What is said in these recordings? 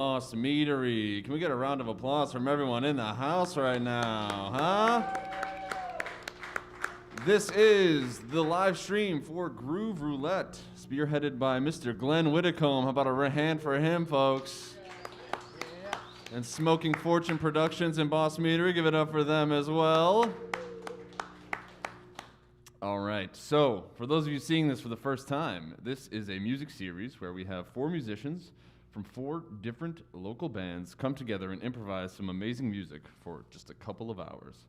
Bos Meadery. Can we get a round of applause from everyone in the house right now, huh? This is the live stream for Groove Roulette, spearheaded by Mr. Glenn Whitcomb. How about a hand for him, folks? And Smoking Fortune Productions and Bos Meadery, give it up for them as well. All right, so for those of you seeing this for the first time, this is a music series where we have 4 musicians from 4 different local bands come together and improvise some amazing music for just a couple of hours.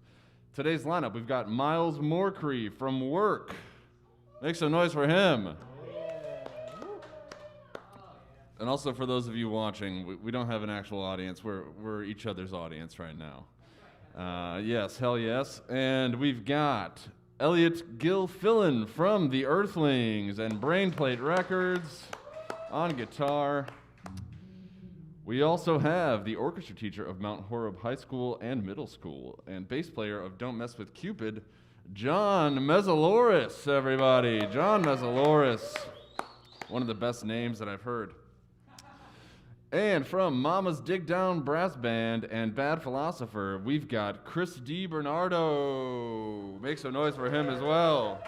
Today's lineup, we've got Miles Morkri from Wurk. Make some noise for him. And also for those of you watching, we don't have an actual audience. We're each other's audience right now. Yes, hell yes. And we've got Elliot Gilfillan from the Earthlings and Brainplate Records on guitar. We also have the orchestra teacher of Mount Horeb High School and Middle School and bass player of Don't Mess With Cupid, John Mesoloras, everybody. John Mesoloras, one of the best names that I've heard. And from Mama's Digdown Brass Band and Bad Philosopher, we've got Chris Di Bernardo. Make some noise for him as well.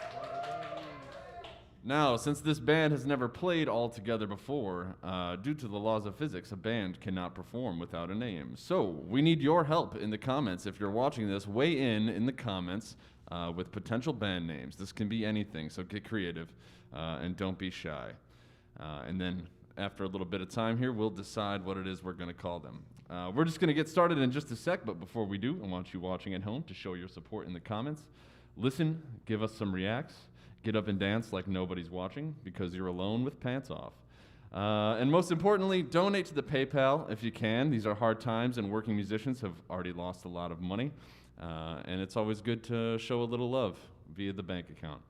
Now, since this band has never played all together before, due to the laws of physics, a band cannot perform without a name. So we need your help in the comments. If you're watching this, weigh in the comments with potential band names. This can be anything, so get creative and don't be shy. And then after a little bit of time here, we'll decide what it is we're going to call them. We're just going to get started in just a sec, but before we do, I want you watching at home to show your support in the comments. Listen, give us some reacts. Get up and dance like nobody's watching because you're alone with pants off. And most importantly, donate to the PayPal if you can. These are hard times and working musicians have already lost a lot of money. And it's always good to show a little love via the bank account.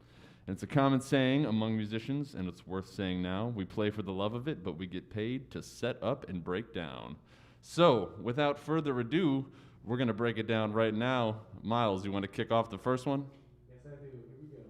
And it's a common saying among musicians, and it's worth saying now, we play for the love of it, but we get paid to set up and break down. So, without further ado, we're going to break it down right now. Miles, you want to kick off the first one? Yes, I do. Here we go.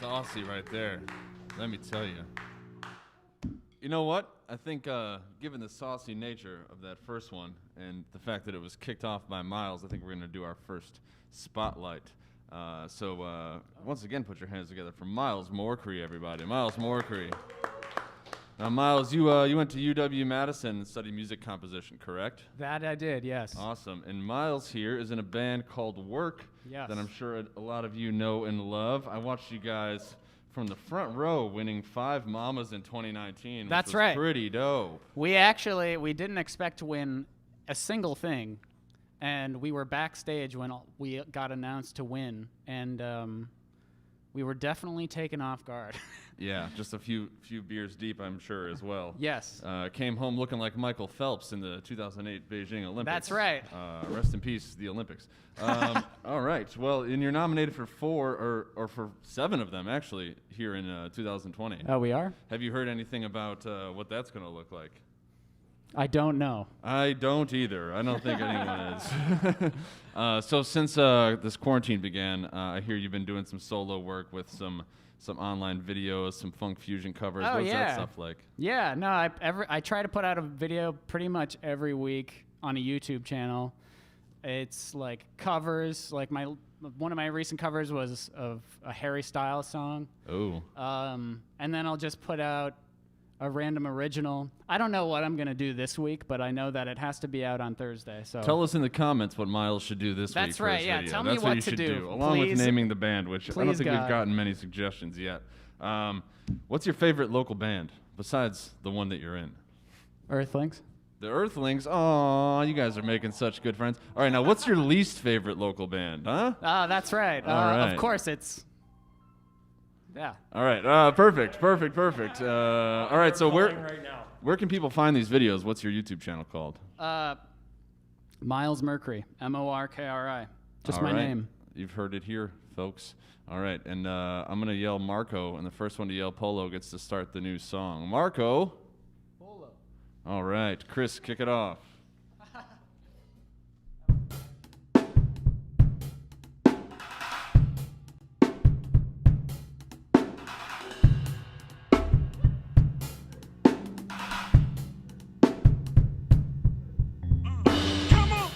Saucy right there. Let me tell you. You know what? I think given the saucy nature of that first one and the fact that it was kicked off by Miles, I think we're going to do our first spotlight. So once again, put your hands together for Miles Morkri, everybody. Miles Morkri. Now, Miles, you went to UW Madison and studied music composition, correct? That I did, yes. Awesome. And Miles here is in a band called Wurk yes. that I'm sure a lot of you know and love. I watched you guys from the front row winning 5 Mamas in 2019. That's which was right. Pretty dope. We didn't expect to win a single thing, and we were backstage when we got announced to win, and we were definitely taken off guard. Yeah, just a few beers deep, I'm sure, as well. Yes. Came home looking like Michael Phelps in the 2008 Beijing Olympics. That's right. Rest in peace, the Olympics. All right. Well, and you're nominated for 4 or for 7 of them, actually, here in 2020. Oh, we are? Have you heard anything about what that's going to look like? I don't know. I don't either. I don't think anyone is. So since this quarantine began, I hear you've been doing some solo work with some online videos, some funk fusion covers. Oh, What's yeah. that stuff like? Yeah, no, I try to put out a video pretty much every week on a YouTube channel. It's like covers, like one of my recent covers was of a Harry Styles song. Oh. And then I'll just put out a random original. I don't know what I'm going to do this week, but I know that it has to be out on Thursday. So tell us in the comments what Miles should do this week. That's right, yeah. Video. Tell That's me what you to should do, along with please. naming the band, which I don't Please, think we've God. gotten many suggestions yet. What's your favorite local band besides the one that you're in? Earthlings. The Earthlings. Oh, you guys are making such good friends. All right, now what's your least favorite local band, huh? That's right. All right. Of course, it's... Yeah. All right. Perfect. All right, so where can people find these videos? What's your YouTube channel called? Miles Morkri. Morkri. Just All my right. name. You've heard it here, folks. All right, and I'm going to yell Marco, and the first one to yell Polo gets to start the new song. Marco. Polo. All right, Chris, kick it off. Come on.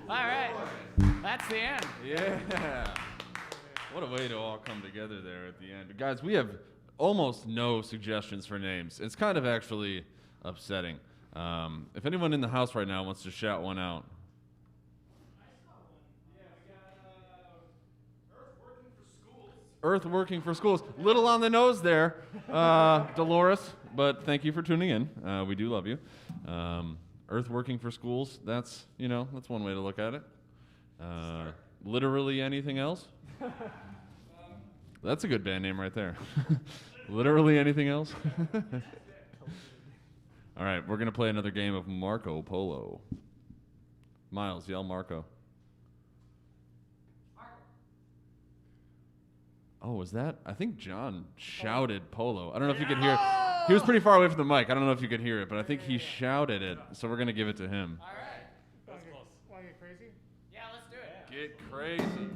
All right. That's the end. Yeah. What a way to all come together there at the end. Guys, we have almost no suggestions for names. It's kind of actually upsetting. If anyone in the house right now wants to shout one out. Earth Working for Schools. Little on the nose there, Dolores, but thank you for tuning in. We do love you. Earth Working for Schools, that's one way to look at it. Literally anything else? That's a good band name right there. Literally anything else? All right, we're going to play another game of Marco Polo. Miles, yell Marco. Oh, was that? I think John shouted polo. I don't know if you could hear it. He was pretty far away from the mic. I don't know if you could hear it, but I think he shouted it. So we're going to give it to him. All right. That's close. Want to get crazy? Yeah, let's do it. Get crazy.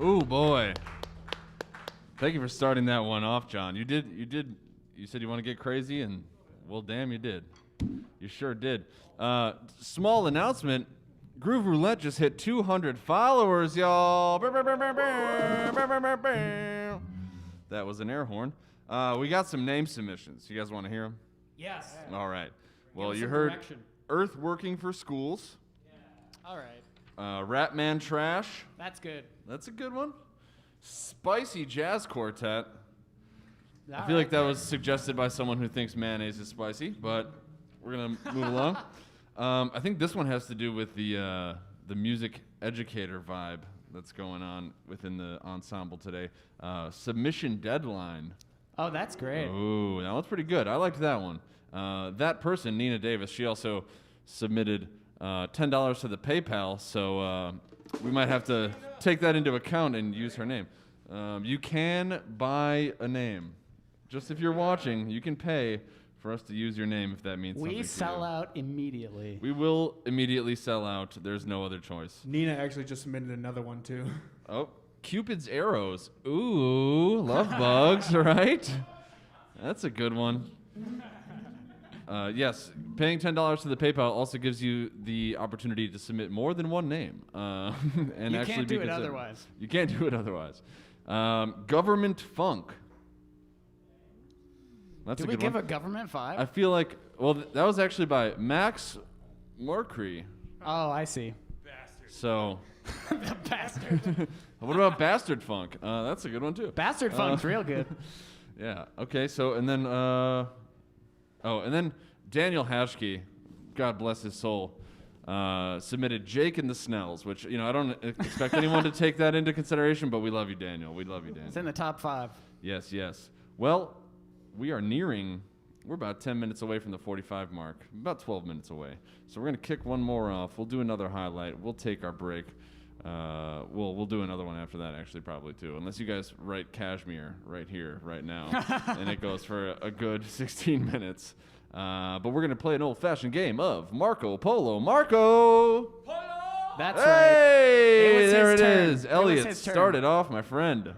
Ooh, boy. Thank you for starting that one off, John. You said you want to get crazy, and well, damn, you did. You sure did. Small announcement. Groove Roulette just hit 200 followers, y'all. That was an air horn. We got some name submissions. You guys want to hear them? Yes. All right. Well, you some heard direction. Earth Working for Schools. All right. Rat Man Trash. That's good. That's a good one. Spicy Jazz Quartet. I All feel right. like that was suggested by someone who thinks mayonnaise is spicy, but we're going to move along. I think this one has to do with the music educator vibe that's going on within the ensemble today. Submission Deadline. Oh, that's great. Ooh, that one's pretty good. I liked that one. That person, Nina Davis, she also submitted $10 to the PayPal, so we might have to take that into account and use her name. You can buy a name. Just if you're watching, you can pay for us to use your name if that means something to you. We sell out immediately. We will immediately sell out. There's no other choice. Nina actually just submitted another one, too. Oh, Cupid's Arrows. Ooh, love bugs, right? That's a good one. Yes, paying $10 to the PayPal also gives you the opportunity to submit more than one name. And You actually can't be do it considered. otherwise. You can't do it otherwise. Government Funk. That's Did a we good give one. a government 5? I feel like, well, that was actually by Max Morkri. Oh, I see. So, The bastard. what about Bastard Funk? That's a good one too. Bastard Funk's real good. Yeah. Okay. So, and then, and then Daniel Hashke, God bless his soul, submitted Jake and the Snells, which, I don't expect anyone to take that into consideration, but we love you, Daniel. We love you, Daniel. It's in the top 5. Yes, yes. Well, we're about 10 minutes away from the 45 mark, about 12 minutes away. So we're going to kick one more off. We'll do another highlight. We'll take our break. We'll do another one after that, actually, probably, too. Unless you guys write Cashmere right here, right now. And it goes for a good 16 minutes. But we're going to play an old-fashioned game of Marco Polo. Marco! That's right. Hey! was There his it turn. is. It was Elliot, his turn. start it off, my friend.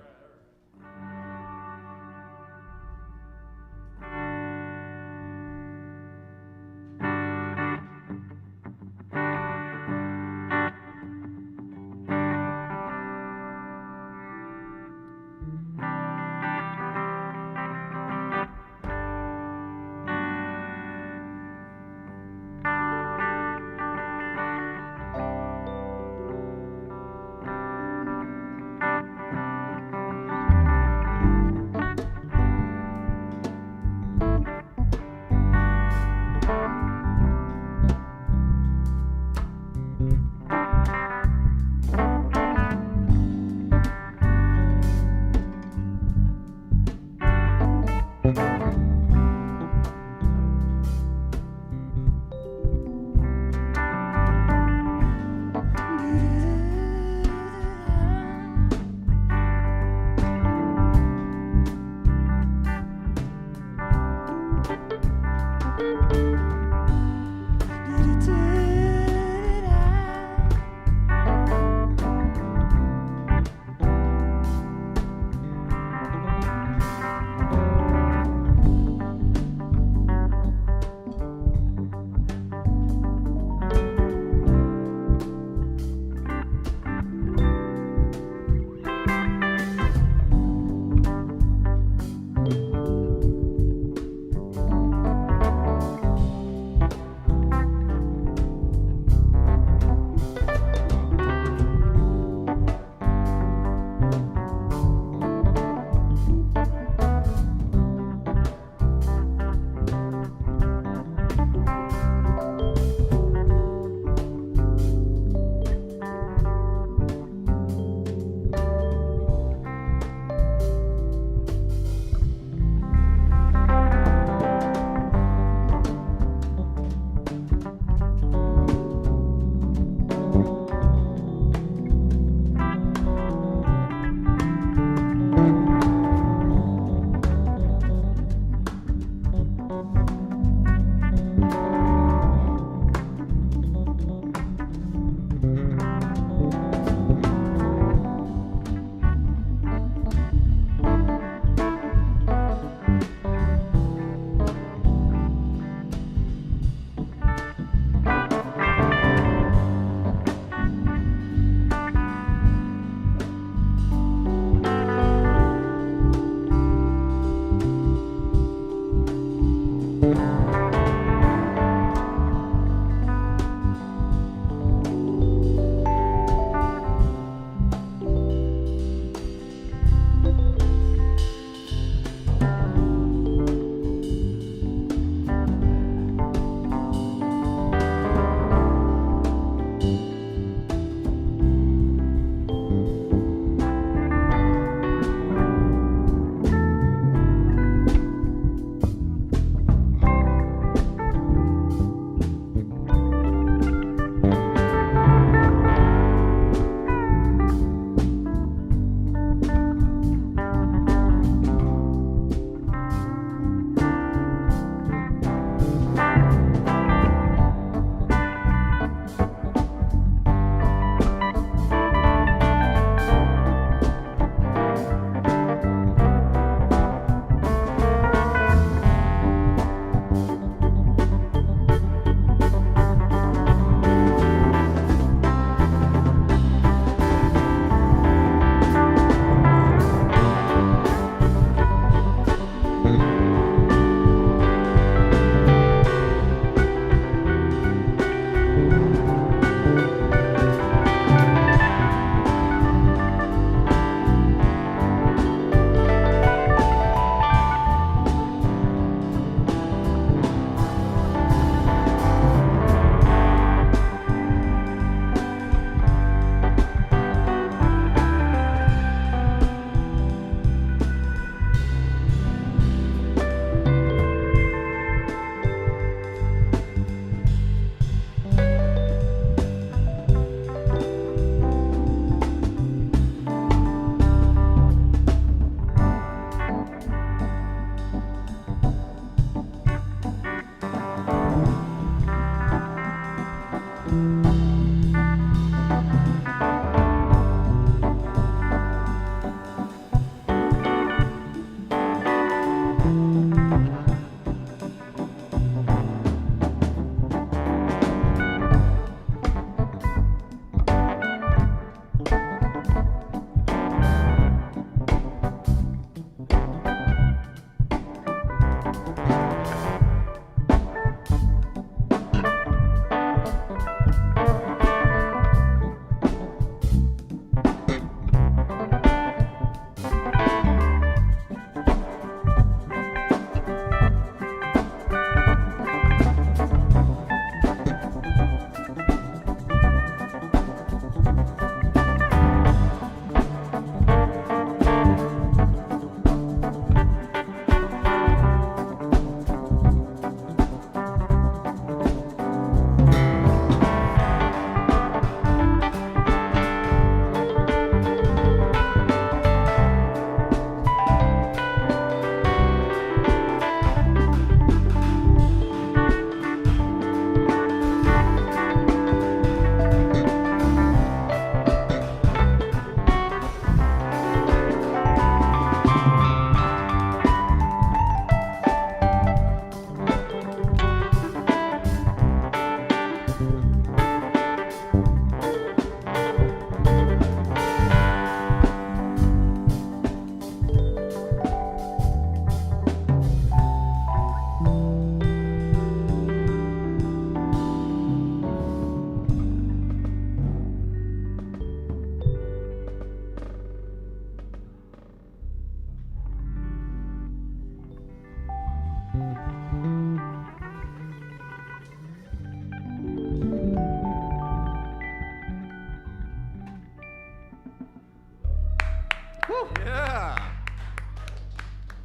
Yeah.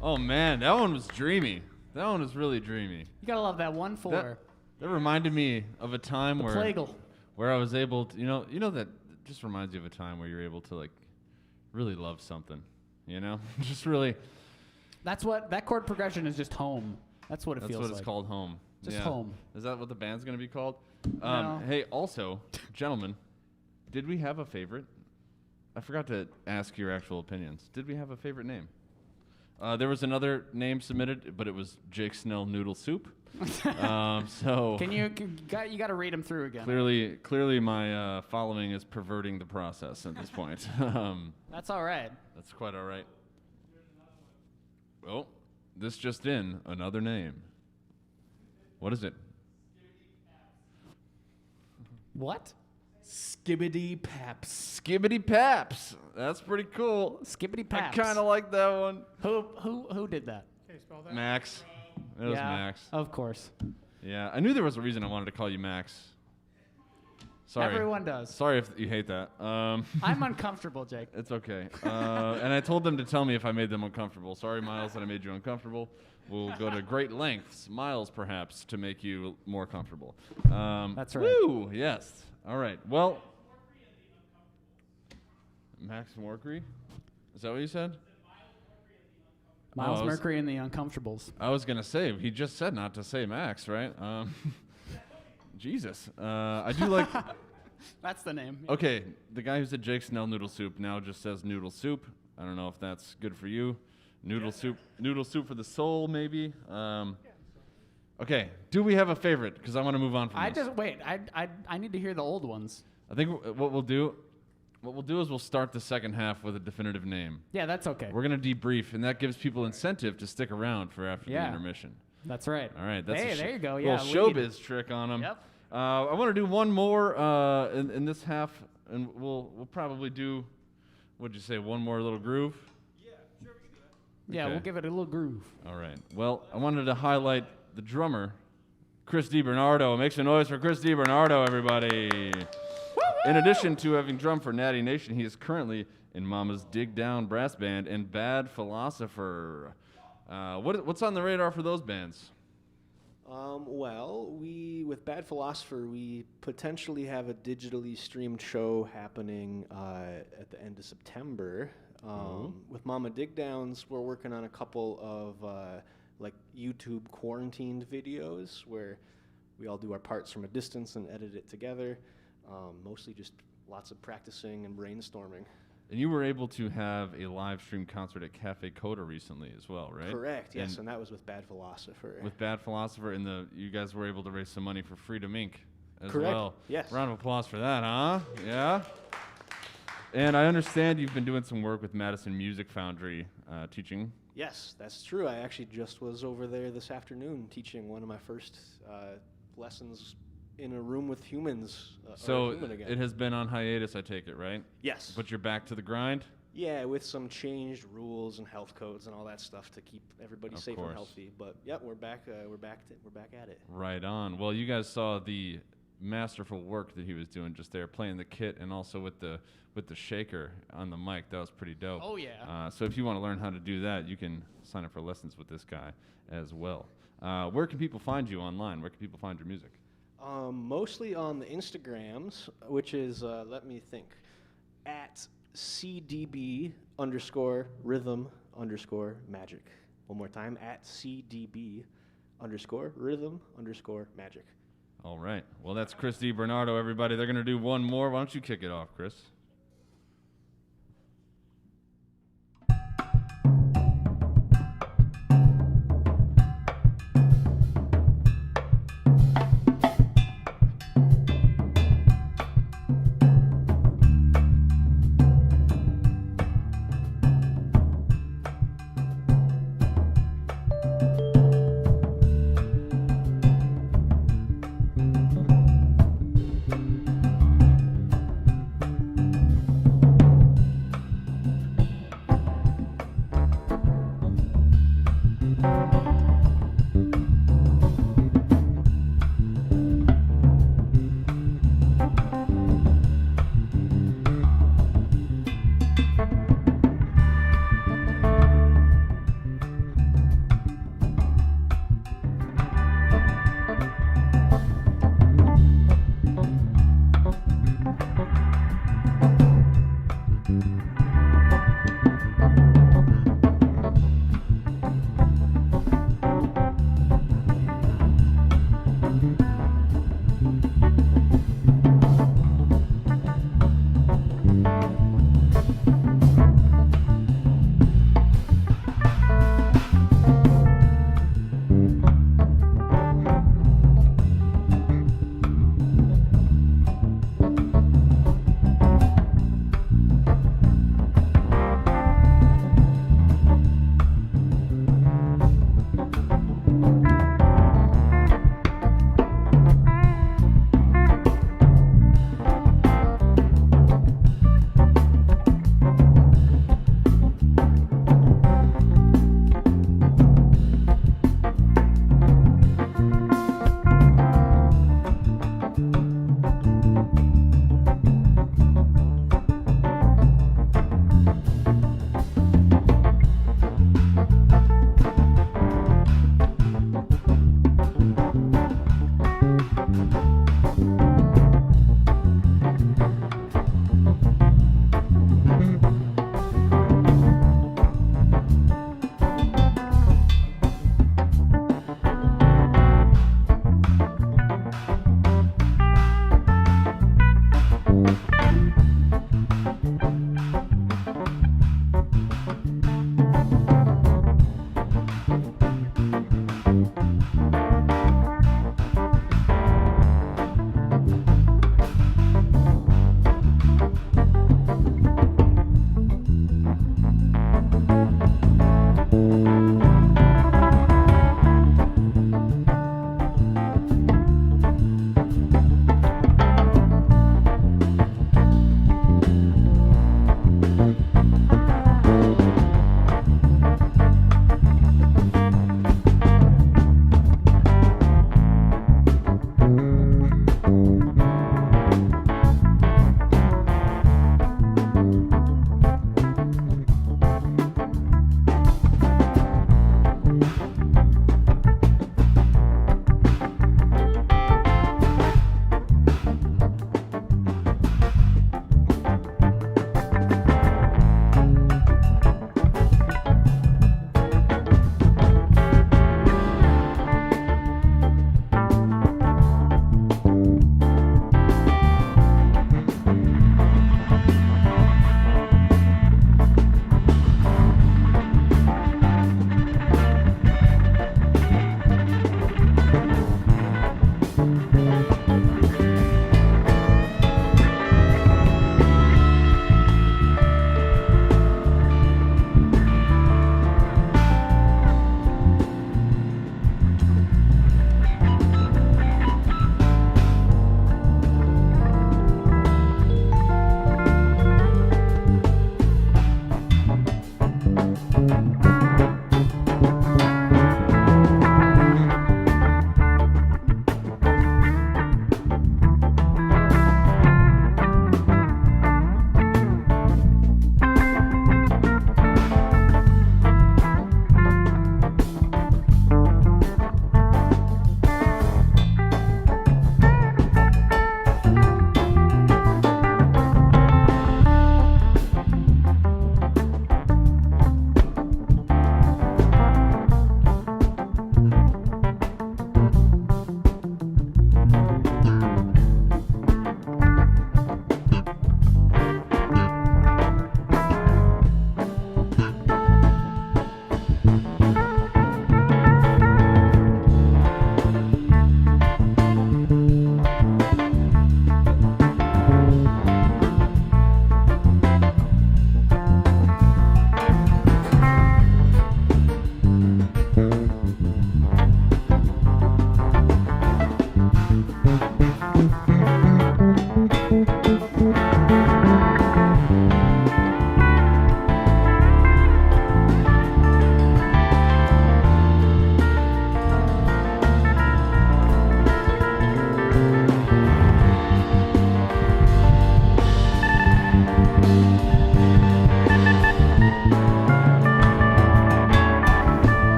Oh man, that one was dreamy. That one was really dreamy. You gotta love that 1/4. That reminded me of a time where I was able to, you know that just reminds you of a time where you're able to like really love something, you know? Just really. That's what that chord progression is. Just home. That's what it feels like. That's what it's called, home. Just home. Is that what the band's gonna be called? No. Hey, also, gentlemen, did we have a favorite? I forgot to ask your actual opinions. Did we have a favorite name? There was another name submitted, but it was Jake Snell Noodle Soup. So you got to read them through again. Clearly, my following is perverting the process at this point. That's all right. That's quite all right. Well, this just in, another name. What is it? What? Skibbity Paps. Skibbity Paps. That's pretty cool. Skibbity Paps. I kind of like that one. Who did that? Okay, spell that. Max. It was Max. Of course. Yeah, I knew there was a reason I wanted to call you Max. Sorry. Everyone does. Sorry if you hate that. I'm uncomfortable, Jake. It's okay. And I told them to tell me if I made them uncomfortable. Sorry, Miles, that I made you uncomfortable. We'll go to great lengths, miles perhaps, to make you more comfortable. That's right. Woo! Yes. All right. Well, Max Morkri? Is that what you said? Miles Mercury and the Uncomfortables. I was going to say, he just said not to say Max, right? Jesus. I do like... That's the name. Okay, the guy who said Jake Snell Noodle Soup now just says Noodle Soup. I don't know if that's good for you. Noodle soup for the soul, maybe. Okay, do we have a favorite? Because I want to move on from this. I need to hear the old ones. I think what we'll do is we'll start the second half with a definitive name. Yeah, that's okay. We're going to debrief, and that gives people incentive to stick around for after the intermission. That's right. All right. That's there you go. Yeah, little showbiz trick on them. Yep. I want to do one more in this half, and we'll probably do, what'd you say, one more little groove? Yeah, sure we can do that. Yeah, Okay. we'll give it a little groove. All right. Well, I wanted to highlight the drummer, Chris Di Bernardo. Make some noise for Chris Di Bernardo, everybody. In addition to having drummed for Natty Nation, he is currently in Mama's Digdown Brass Band and Bad Philosopher. What's on the radar for those bands? Well, with Bad Philosopher, we potentially have a digitally streamed show happening at the end of September. With Mama Digdowns, we're working on a couple of like YouTube quarantined videos where we all do our parts from a distance and edit it together. Mostly just lots of practicing and brainstorming. And you were able to have a live stream concert at Cafe Coda recently as well, right? Correct, yes, and that was with Bad Philosopher. With Bad Philosopher, and you guys were able to raise some money for Freedom Inc. as Correct. well. Yes. Round of applause for that, huh? Yeah? And I understand you've been doing some work with Madison Music Foundry teaching. Yes, that's true. I actually just was over there this afternoon teaching one of my first lessons in a room with humans. So human again. it has been on hiatus, I take it, right? Yes. But you're back to the grind? Yeah, with some changed rules and health codes and all that stuff to keep everybody Of safe course. and healthy. But yeah, we're back. We're back at it. Right on. Well, you guys saw the masterful work that he was doing just there, playing the kit and also with the shaker on the mic. That was pretty dope. Oh, yeah. So if you want to learn how to do that, you can sign up for lessons with this guy as well. Where can people find you online? Where can people find your music? Mostly on the Instagrams, which is, let me think, at CDB_rhythm_magic. One more time, at CDB_rhythm_magic. All right. Well, that's Chris Di Bernardo, everybody. They're going to do one more. Why don't you kick it off, Chris?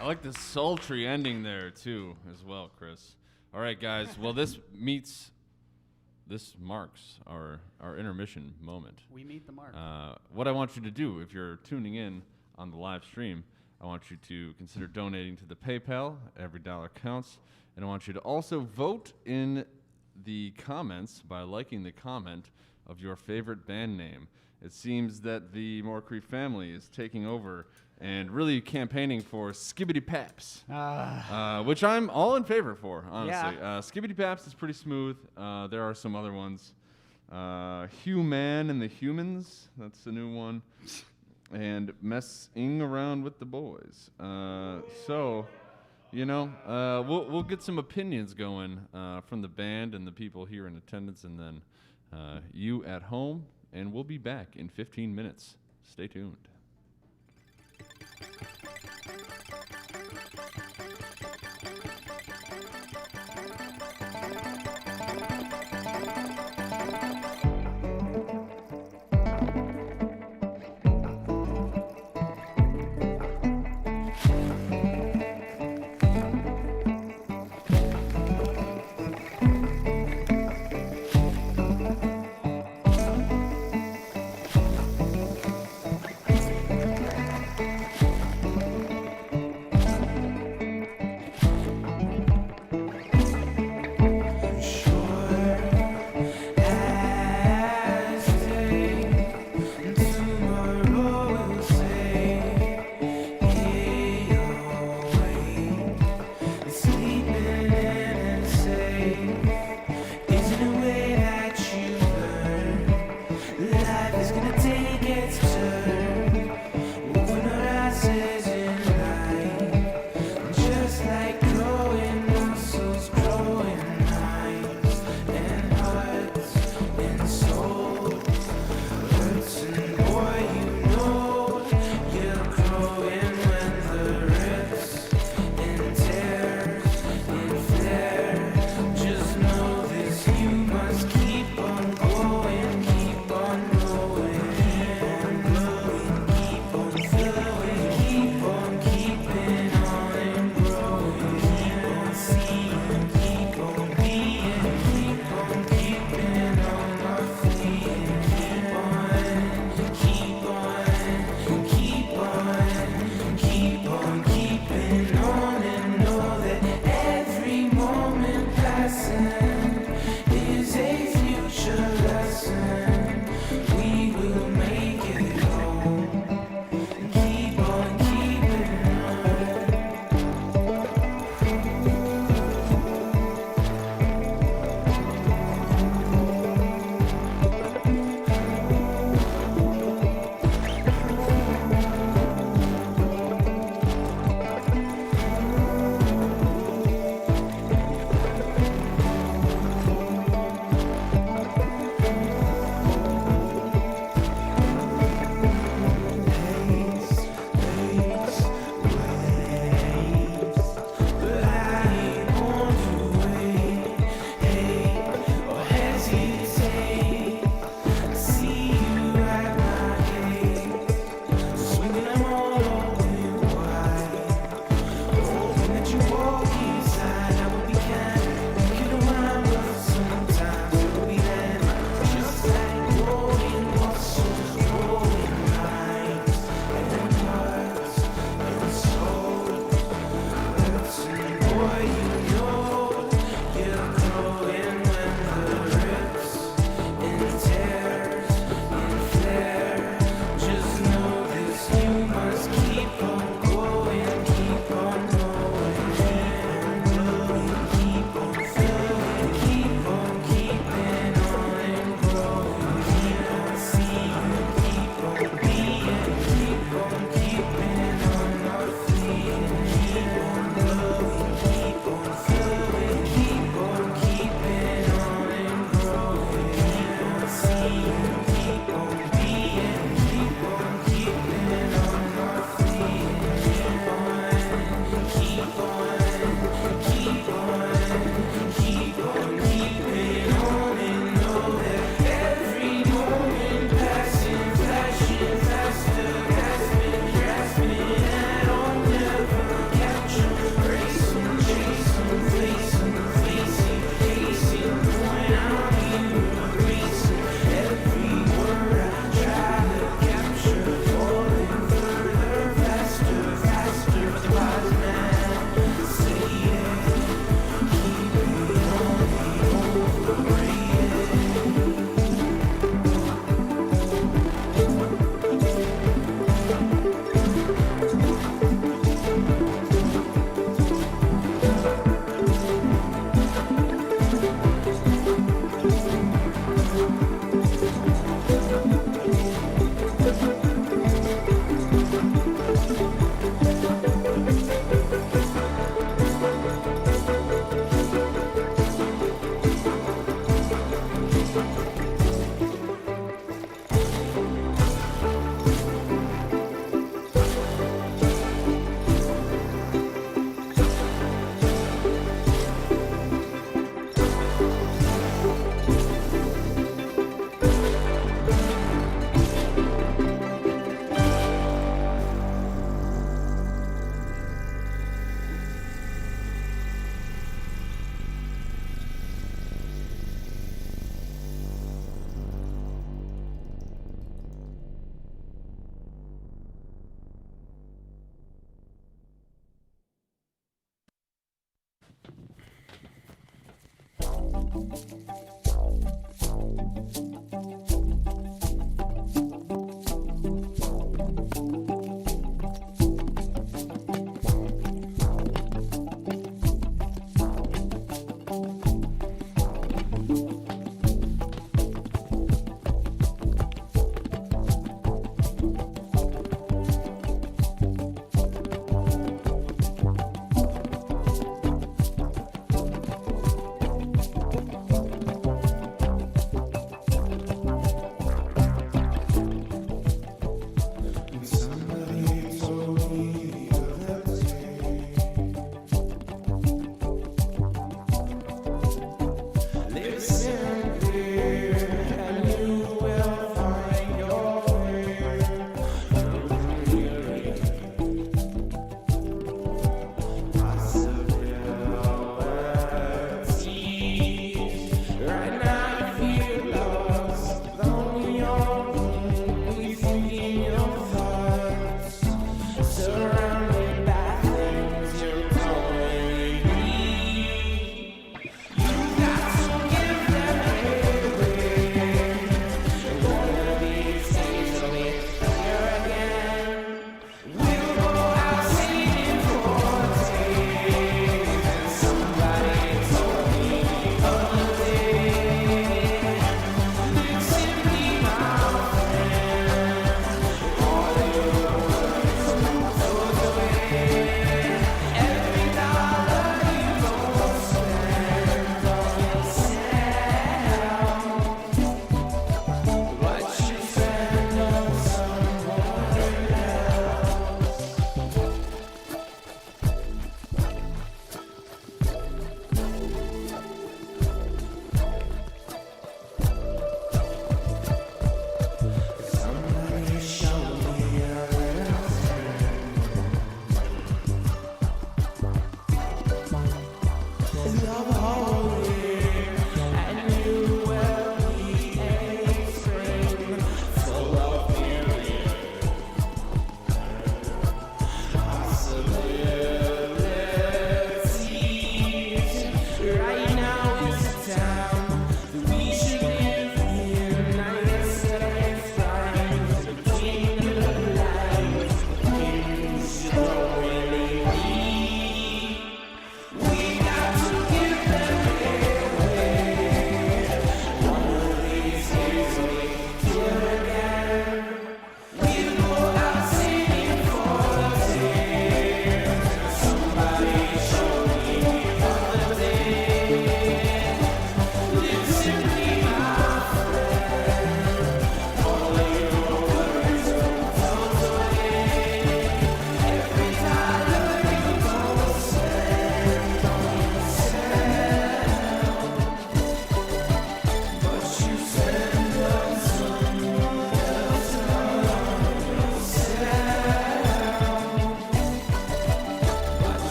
I like the sultry ending there too, as well, Chris. All right, guys. Well, this marks our intermission moment. We meet the mark. What I want you to do, if you're tuning in on the live stream, I want you to consider donating to the PayPal. Every dollar counts. And I want you to also vote in the comments by liking the comment of your favorite band name. It seems that the Morkri family is taking over and really campaigning for Skibbity Paps, which I'm all in favor for, honestly. Yeah. Skibbity Paps is pretty smooth. There are some other ones. Hugh, Mann and the Humans, that's the new one. And Messing Around with the Boys. So, you know, we'll get some opinions going from the band and the people here in attendance, and then you at home, and we'll be back in 15 minutes. Stay tuned.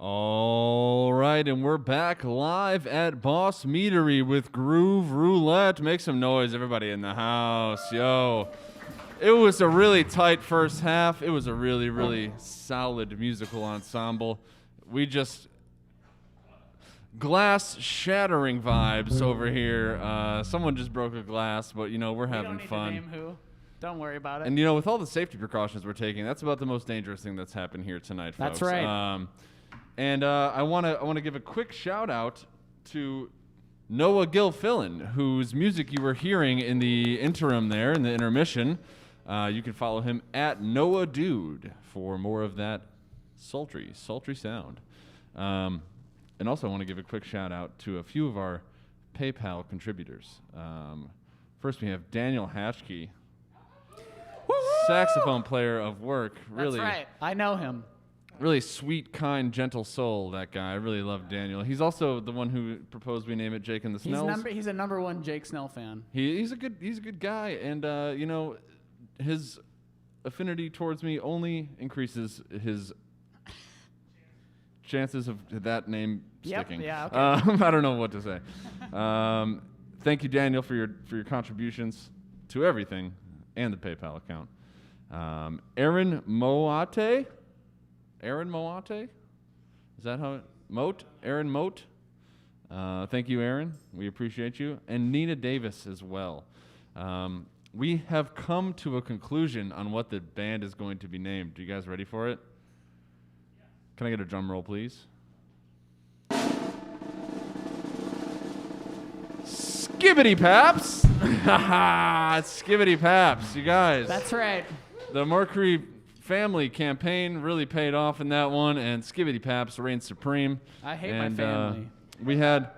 All right, and we're back live at Bos Meadery with Groove Roulette. Make some noise, everybody in the house. Yo. It was a really tight first half. It was a really, really solid musical ensemble. We just glass shattering vibes over here. Someone just broke a glass, but we're having fun. We don't need to name who. Don't worry about it. And with all the safety precautions we're taking, that's about the most dangerous thing that's happened here tonight, folks. That's right. And I want to give a quick shout out to Noah Gilfillan, whose music you were hearing in the interim there, in the intermission. You can follow him at Noah Dude for more of that sultry sound. And also I want to give a quick shout out to a few of our PayPal contributors. First we have Daniel Hatchkey, saxophone player of Wurk. Really, that's right. I know him. Really sweet, kind, gentle soul, that guy. I really love Daniel. He's also the one who proposed we name it Jake and the Snells. He's a number one Jake Snell fan. He's a good guy, and his affinity towards me only increases his chances of that name sticking. Yeah, okay. I don't know what to say. Thank you, Daniel, for your contributions to everything and the PayPal account. Aaron Moate? Aaron Moate? Is that how it? Moat? Aaron Moat? Thank you, Aaron. We appreciate you. And Nina Davis as well. We have come to a conclusion on what the band is going to be named. Are you guys ready for it? Can I get a drum roll, please? Skibbity Paps! It's Skibbity Paps, you guys. That's right. The Morkri family campaign really paid off in that one, and Skibbity Paps reigned supreme. I hate my family. We had,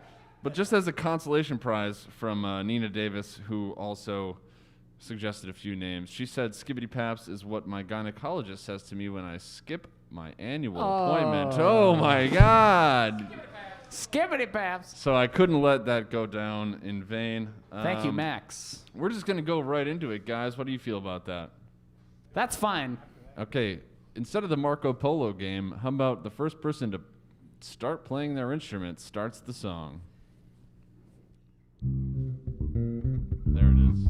but just as a consolation prize from Nina Davis, who also suggested a few names. She said Skibbity Paps is what my gynecologist says to me when I skip my annual appointment. Oh my God. Skibbity Paps. So I couldn't let that go down in vain. Thank you, Max. We're just going to go right into it, guys. What do you feel about that? That's fine. Okay, instead of the Marco Polo game, how about the first person to start playing their instrument starts the song? There it is.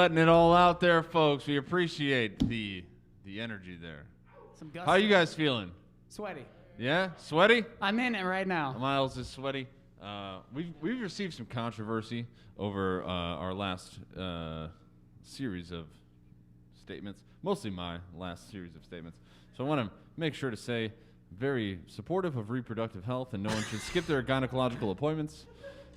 letting it all out there, folks. We appreciate the energy there. Some gusto. How you guys feeling? Sweaty. Yeah? Sweaty? I'm in it right now. Miles is sweaty. We've received some controversy over our last series of statements, mostly my last series of statements. So I want to make sure to say, very supportive of reproductive health, and no one should skip their gynecological appointments.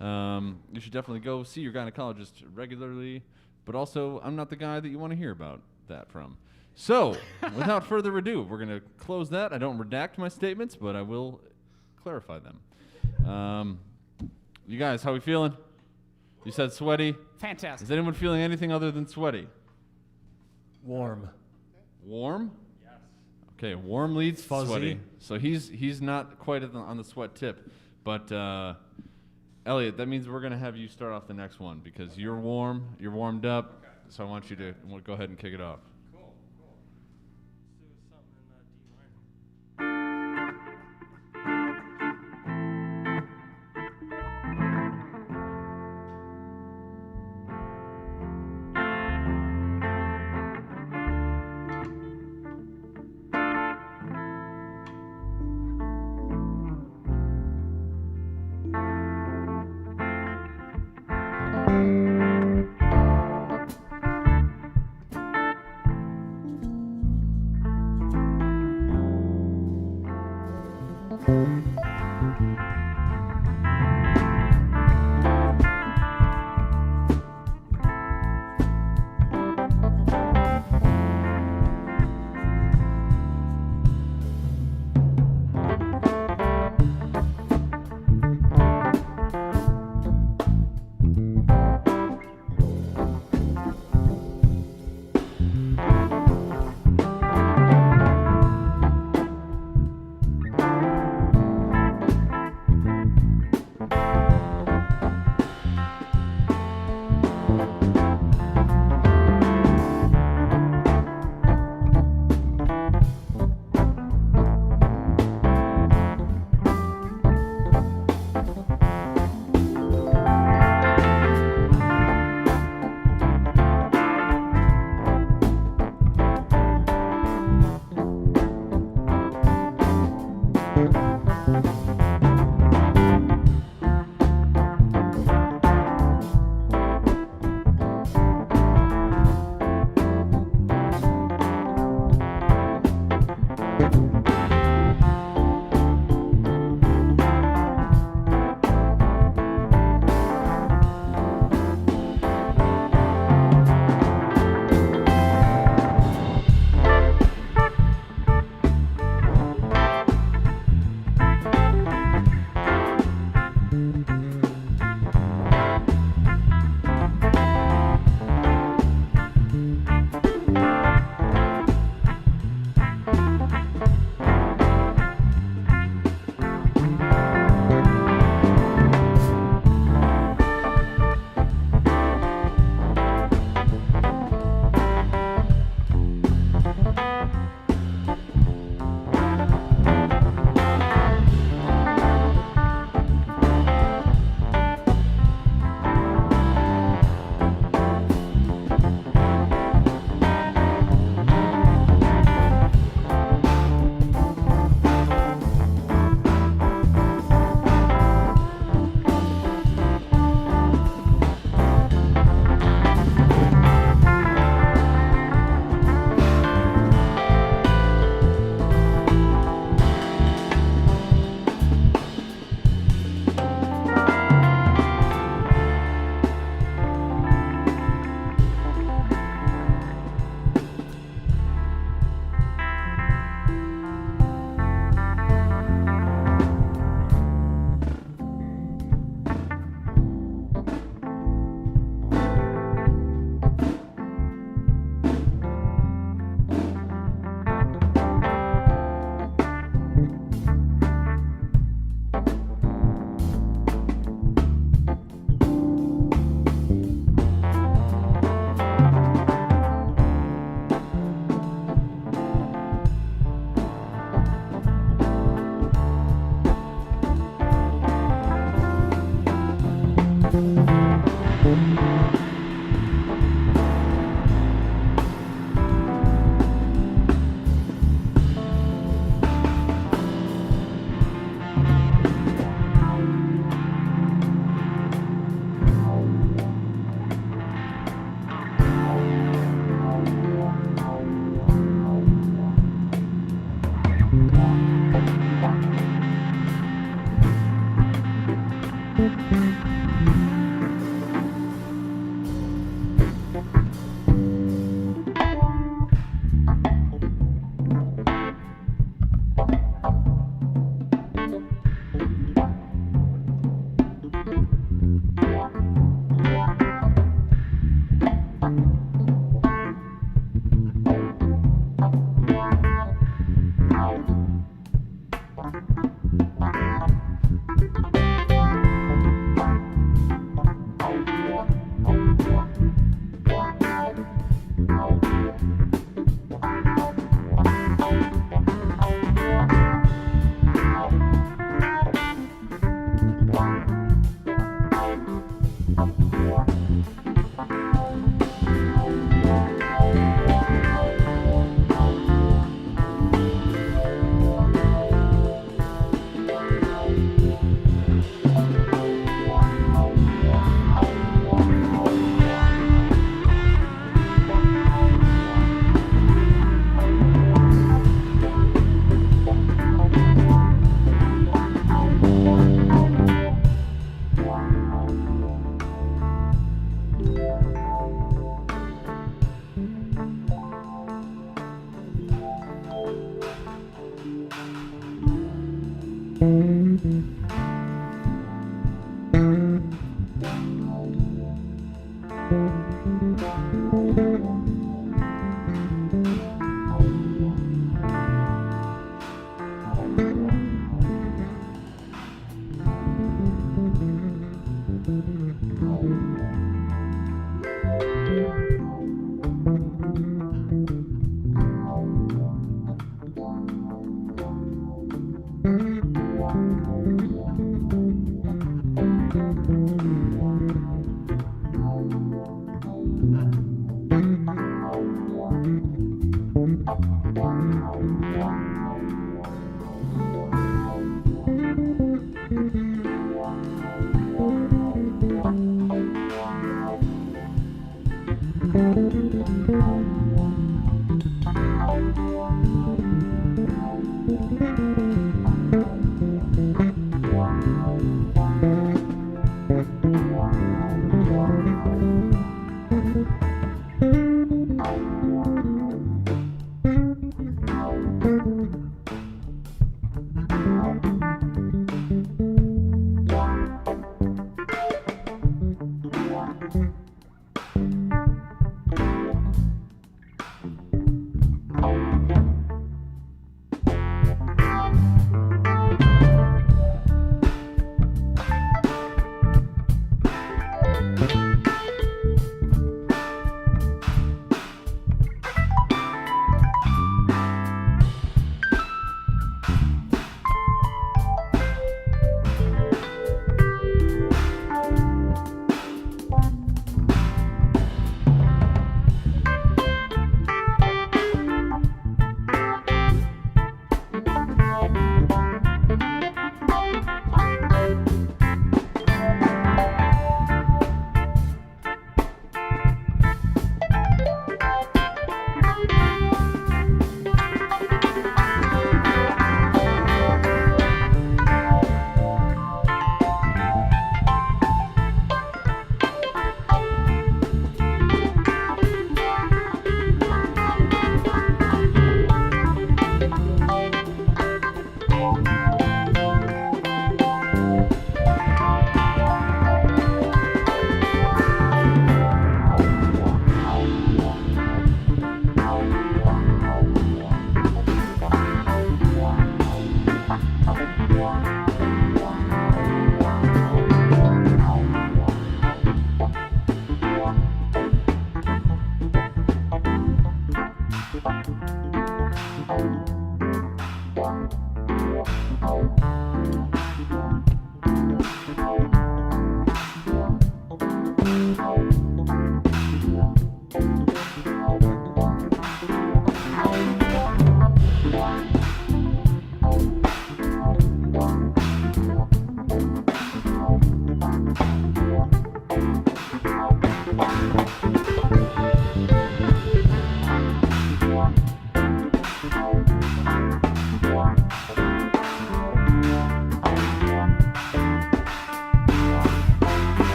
You should definitely go see your gynecologist regularly, but also I'm not the guy that you want to hear about that from. So, without further ado, we're going to close that. I don't redact my statements, but I will clarify them. You guys, how we feeling? You said sweaty. Fantastic. Is anyone feeling anything other than sweaty? Warm. Warm? Yes. Okay, warm leads Fuzzy. sweaty. So he's not quite on the sweat tip, but Elliot, that means we're gonna have you start off the next one because you're warm, you're warmed up. Okay. So I want you to go ahead and kick it off. Cool. Let's do something in D minor.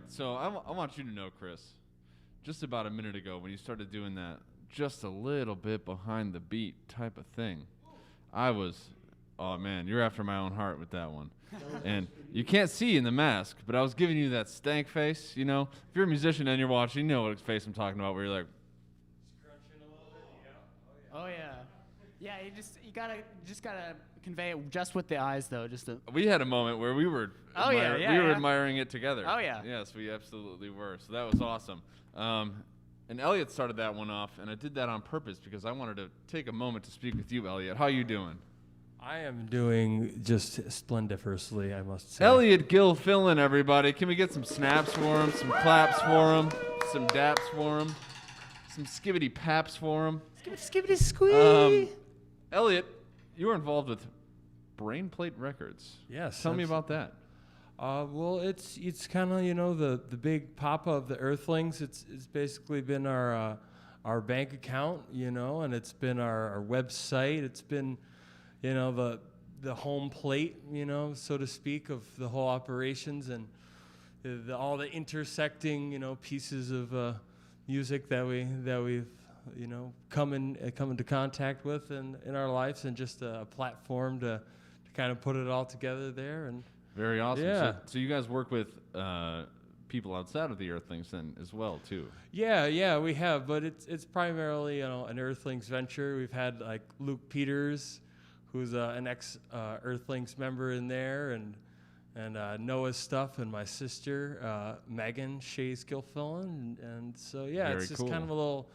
So I want you to know, Chris, just about a minute ago when you started doing that just a little bit behind the beat type of thing, I was, oh man, you're after my own heart with that one. And you can't see in the mask, but I was giving you that stank face, you know? If you're a musician and you're watching, you know what face I'm talking about, where you're like, Scrunching a little bit, yeah. Oh yeah. Yeah, you gotta convey it just with the eyes though, just to. We had a moment where we were we were admiring it together. Oh yeah. Yes, we absolutely were. So that was awesome. And Elliot started that one off, and I did that on purpose because I wanted to take a moment to speak with you, Elliot. How you doing? I am doing just splendiferously, I must say. Elliot Gilfillan, everybody. Can we get some snaps for him, some claps for him, some daps for him? some skibbity paps for him. Skibbity squee. Elliot, you were involved with Brain Plate Records. Yes. Tell me about that. Well, it's kind of, you know, the big papa of the Earthlings. It's basically been our bank account, you know, and it's been our website. It's been, you know, the home plate, you know, so to speak, of the whole operations, and all the intersecting, you know, pieces of music that we've you know come into contact with in our lives, and just a platform to kind of put it all together there. And Very awesome. Yeah. So you guys work with people outside of the Earthlings then as well too. Yeah, we have, but it's primarily, you know, an Earthlings venture. We've had like Luke Peters, who's an ex Earthlings member in there, and Noah's stuff, and my sister Megan Shays Gilfillan, and so yeah, Very it's just cool. kind of a little,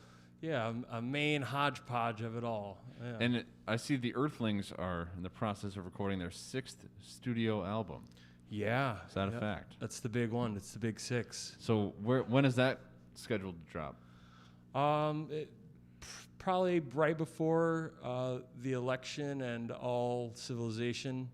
a main hodgepodge of it all. Yeah. And I see the Earthlings are in the process of recording their 6th studio album. Yeah, Is that a yep. fact? That's the big one. It's the big 6. So when is that scheduled to drop? Probably right before the election and all civilization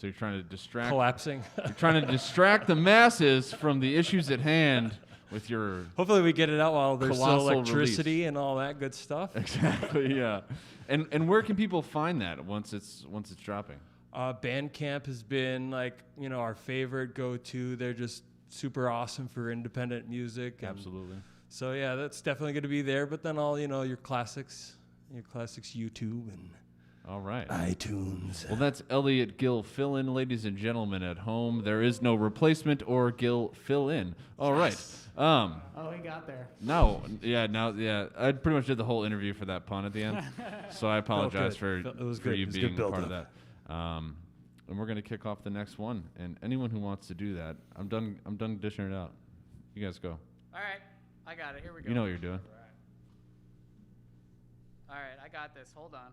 So you're trying to distract collapsing. You're trying to distract the masses from the issues at hand with your Hopefully we get it out while there's still Colossal electricity release. and all that good stuff. exactly, yeah. And where can people find that once it's dropping? Bandcamp has been like, you know, our favorite go-to. They're just super awesome for independent music. And Absolutely. so yeah, that's definitely going to be there. But then all, you know, your classics YouTube and All right. iTunes. Well, that's Elliot Gilfillan, ladies and gentlemen at home. There is no replacement or Gilfillan. All right. Oh, he got there. Now, I pretty much did the whole interview for that pun at the end, so I apologize good. for It was for good. you It was being good part of that. build-up. And we're gonna kick off the next one. And anyone who wants to do that, I'm done dishing it out. You guys go. All right, I got it. Here we go. You know what you're doing. All right, I got this. Hold on.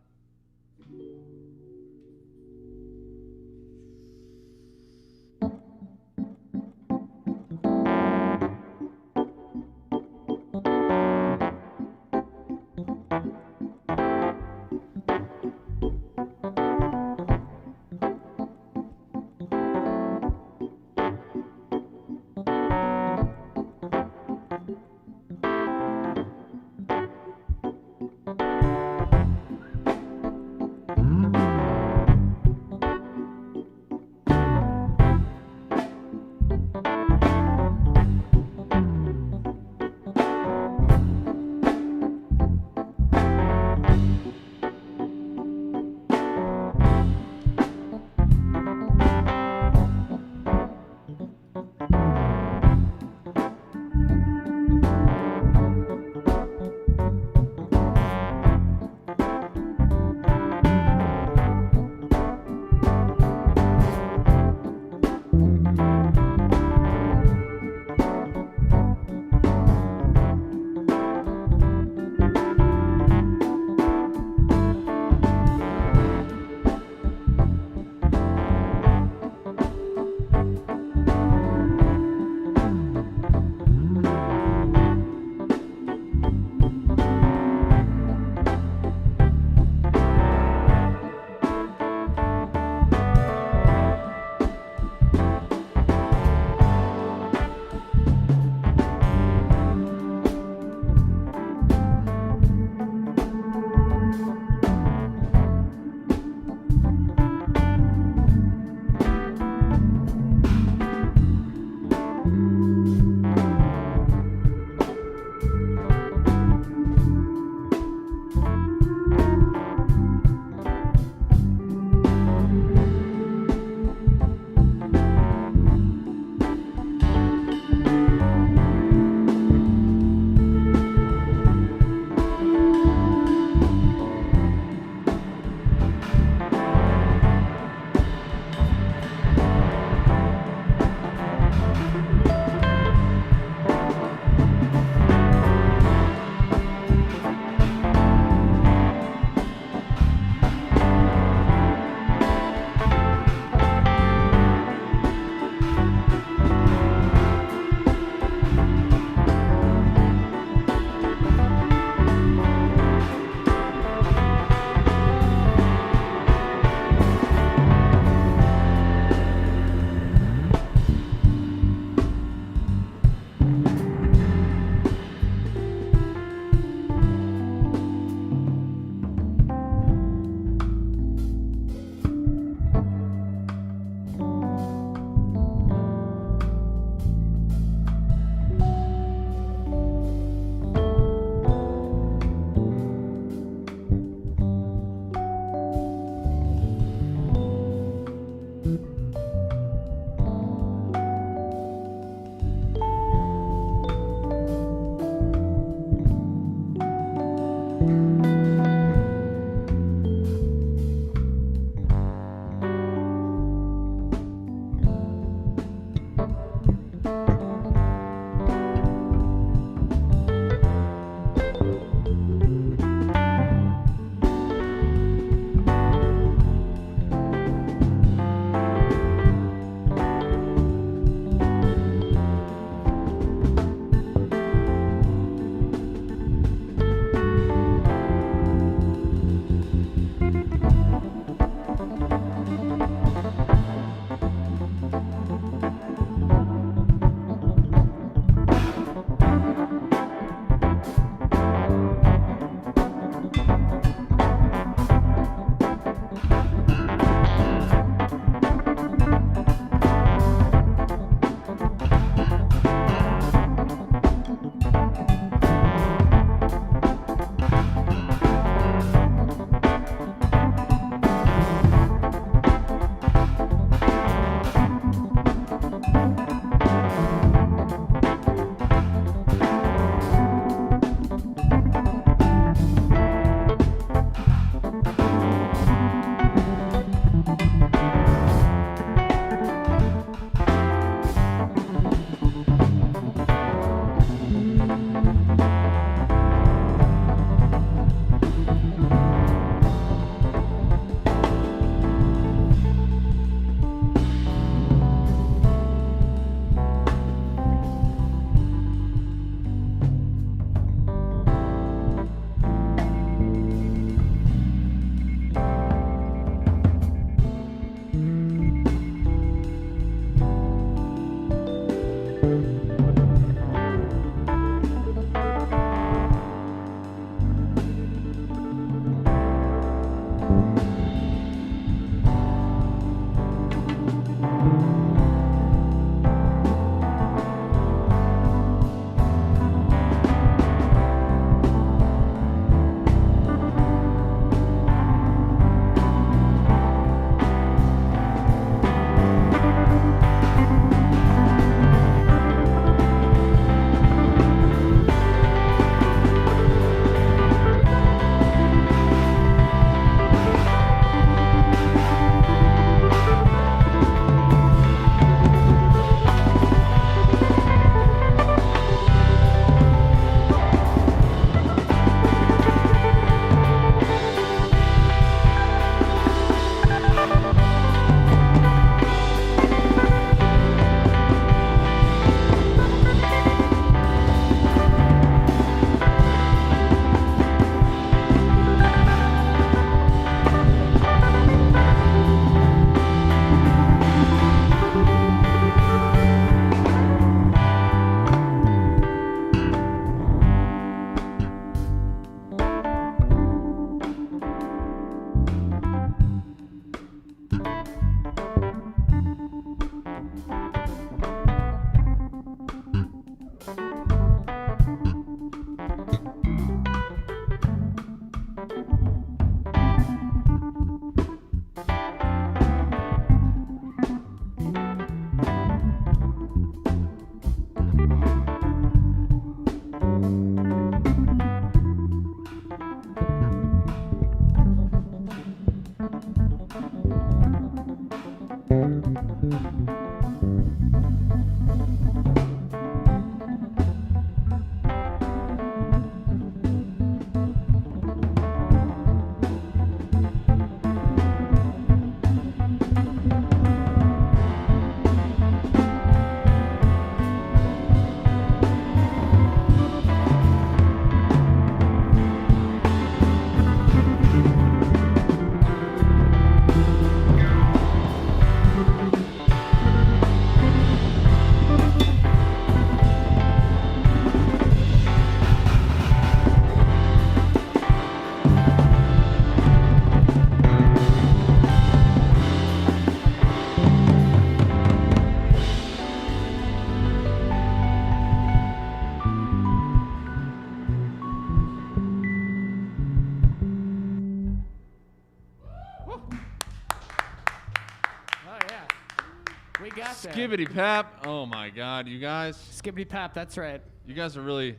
We got there. Skibbity pap. Oh my God, you guys. Skibbity pap, that's right. You guys are really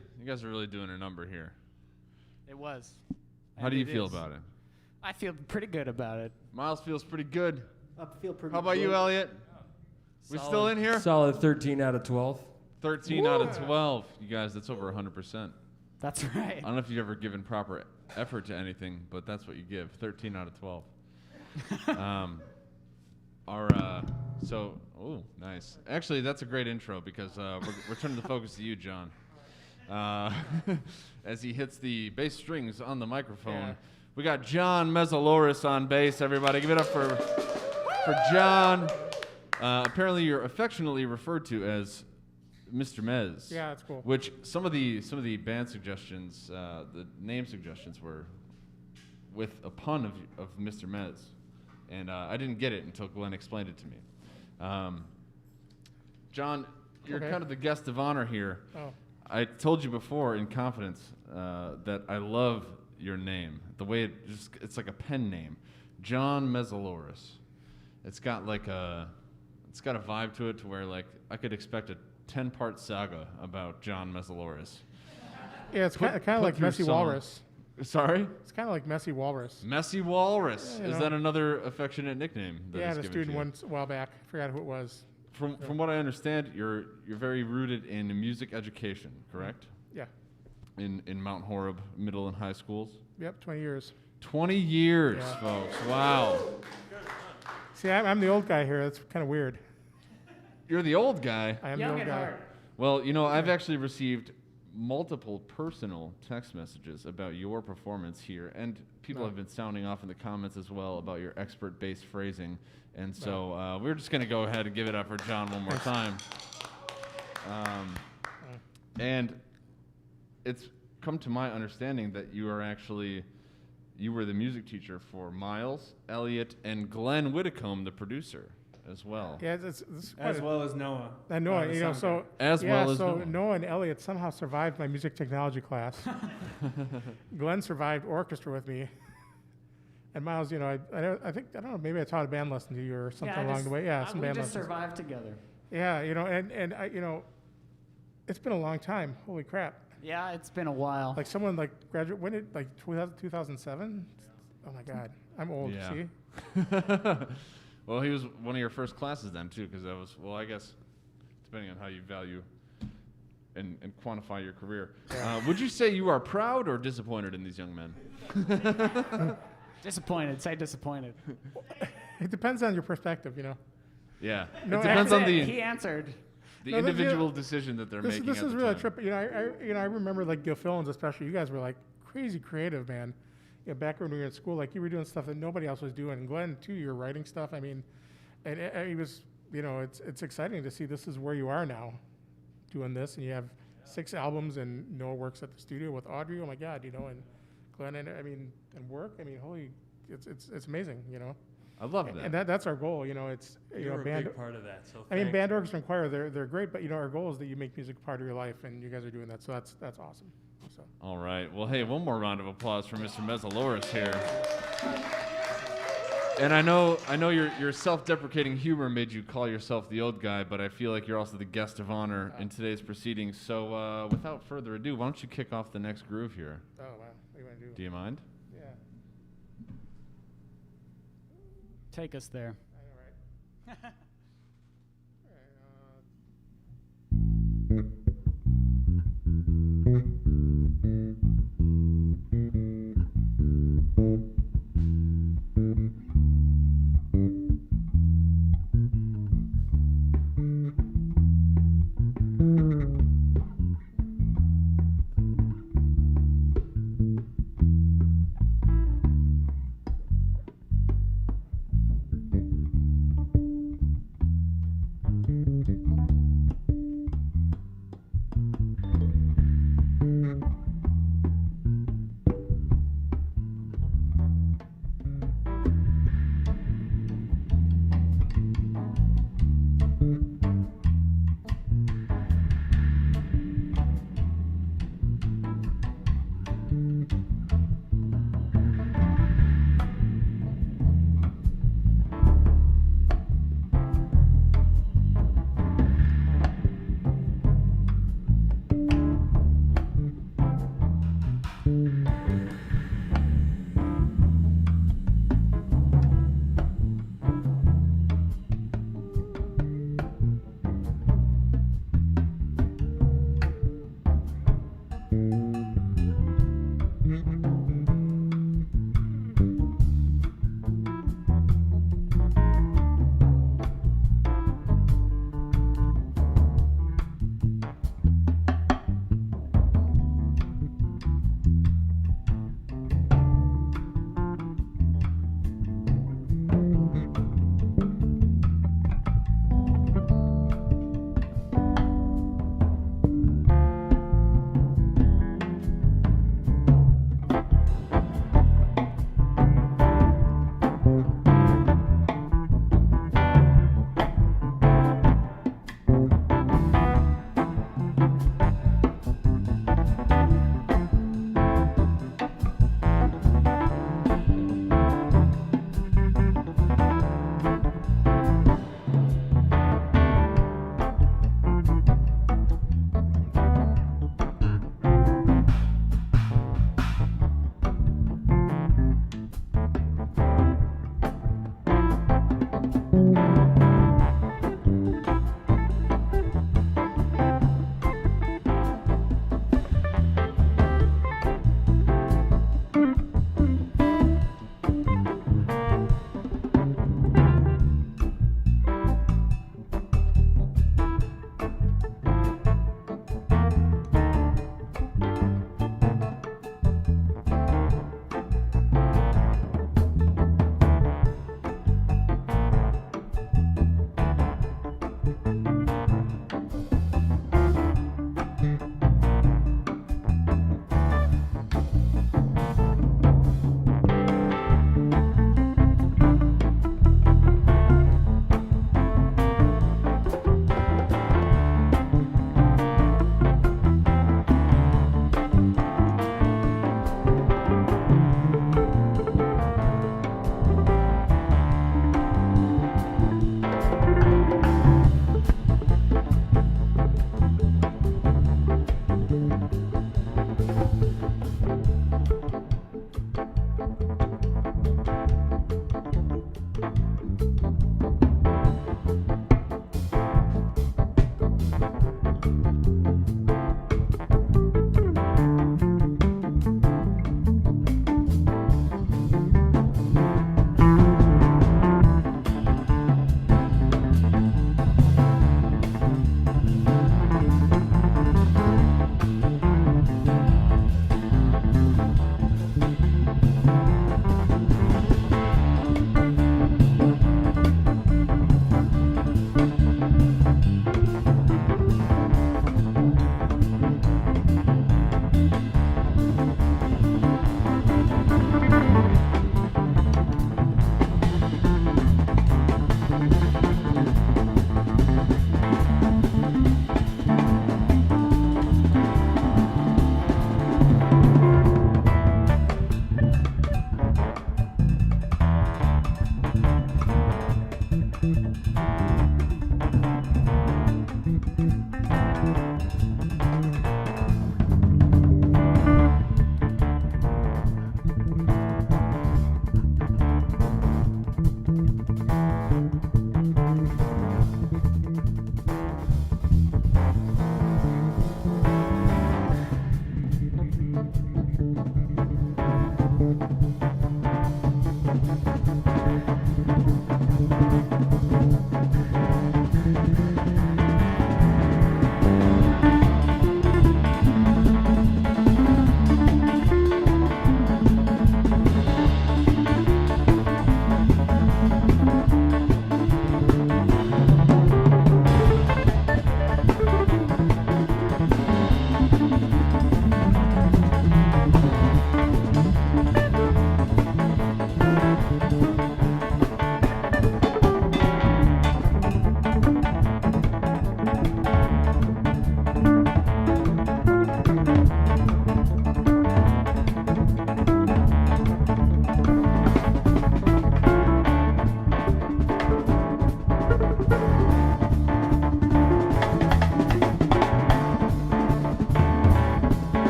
doing a number here. It was. How And do you it feel is. about it? I feel pretty good about it. Miles feels pretty good. I feel pretty How about you, good. Elliot? We still in here? Solid 13 out of 12. 13 out of 12. You guys, that's over 100%. That's right. I don't know if you've ever given proper effort to anything, but that's what you give. 13 out of 12. Oh, nice. Actually, that's a great intro because we're turning the focus to you, John. As he hits the bass strings on the microphone. Yeah. We got John Mesoloras on bass, everybody. Give it up for John. Apparently, you're affectionately referred to as Mr. Mez. Yeah, that's cool. Which some of the band suggestions, the name suggestions were with a pun of Mr. Mez, and I didn't get it until Glenn explained it to me. John, you're Okay. kind of the guest of honor here. Oh. I told you before in confidence that I love your name. The way it's like a pen name. John Mesoloras. It's got a vibe to it to where like I could expect a 10-part saga about John Mesoloras. Yeah, it's kind of put like through Messy song. Walrus. Sorry? It's kind of like Messy Walrus. Messy Walrus. Yeah, you Is know. that another affectionate nickname? That Yeah, I is had a given to student you? once a while back. I forgot who it was. From what I understand, you're very rooted in music education, correct? Yeah. In Mount Horeb middle and high schools. Yep, 20 years. 20 years, Yeah. folks. Wow. See, I'm the old guy here. That's kind of weird. You're the old guy. I am the Young old at guy. heart. Well, you know, I've actually received multiple personal text messages about your performance here, and people have been sounding off in the comments as well about your expert bass phrasing. And so we're just going to go ahead and give it up for John one more time. And it's come to my understanding that you were the music teacher for Miles, Elliot, and Glenn Whitcomb, the producer, as well. Yeah, it's quite As well as Noah. And Noah, the you know, sound so As yeah, well as so Noah. Noah and Elliot somehow survived my music technology class. Glenn survived orchestra with me, and Miles, you know, I think I don't know, maybe I taught a band lesson to you or something along the way. Yeah, some we band just lessons. survived together. Yeah, you know, and I, you know, it's been a long time. Holy crap! Yeah, it's been a while. Like someone like graduate when it like 2007. Oh my God, I'm old. Yeah. See. Well, he was one of your first classes then, too, because that was, well, I guess, depending on how you value and quantify your career. Would you say you are proud or disappointed in these young men? Disappointed. Say disappointed. It depends on your perspective, you know. Yeah. No, it depends on He answered. the No, individual decision that they're making This at is the really a time. trip. You know, I remember like Gilfillans especially. You guys were like crazy creative, man. You know, back when we were in school, like you were doing stuff that nobody else was doing. And Glenn too, you're writing stuff. I mean, and it was, you know, it's exciting to see this is where you are now, doing this, and you have 6 albums, and Noah works at the studio with Audrey. Oh my God, you know, and Glenn and I mean, and Wurk. I mean, holy, it's amazing, you know. I love that. And that's our goal. You know, it's You're a band. big part of that. So I mean, thanks. band, orchestra, and choir, they're great, but our goal is that you make music part of your life, and you guys are doing that. So that's awesome. So. All right. Well, hey, one more round of applause for Mr. Mesoloras here. And I know your self-deprecating humor made you call yourself the old guy, but I feel like you're also the guest of honor in today's proceedings. So without further ado, why don't you kick off the next groove here? Oh, wow. What do you want to do? Do you mind? Yeah. Take us there. All right.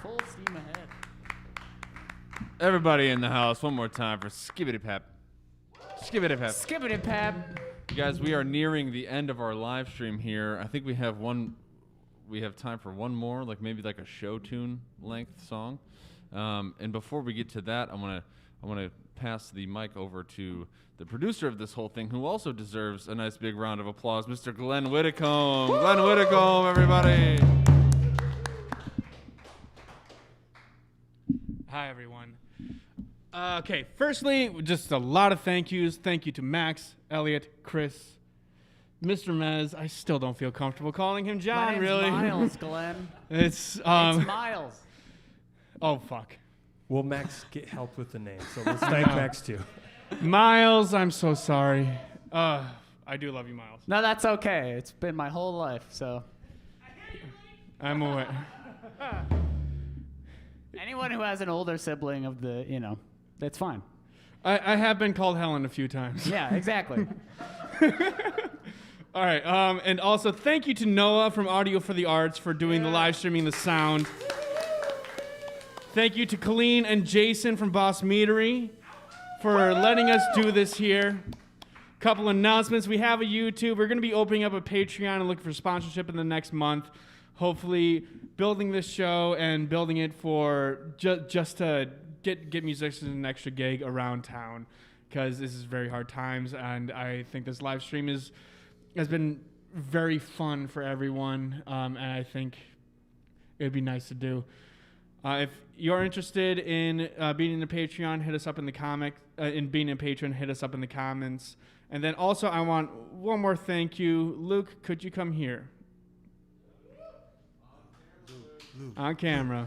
Full steam ahead. Everybody in the house, one more time for Skibbity Pap. Skibbity Pap. Skibbity pap. You guys, we are nearing the end of our live stream here. I think we have time for one more, like maybe like a show tune length song. And before we get to that, I want to pass the mic over to the producer of this whole thing, who also deserves a nice big round of applause, Mr. Glenn Whitcomb. Glenn Whitcomb, everybody. Hi, everyone. Okay, firstly, just a lot of thank yous. Thank you to Max, Elliot, Chris, Mr. Mez. I still don't feel comfortable calling him John, My name's really. Miles, Glenn. It's It's Miles. oh fuck. Will Max get help with the name? So let's thank Max too. Miles, I'm so sorry. I do love you, Miles. No, that's okay. It's been my whole life, so. I'm aware. Anyone who has an older sibling of the, that's fine. I have been called Helen a few times. Yeah, exactly. All right, and also thank you to Noah from Audio for the Arts for doing the live streaming, the sound. Thank you to Colleen and Jason from Bos Meadery for letting us do this here. Couple announcements. We have a YouTube. We're going to be opening up a Patreon and looking for sponsorship in the next month. Hopefully building this show and building it for just to get musicians an extra gig around town, because this is very hard times, and I think this live stream has been very fun for everyone, and I think it'd be nice to do. If you're interested in being in a Patreon, hit us up in the being a patron, hit us up in the comments. And then also, I want one more thank you. Luke, could you come here? Luke. On camera.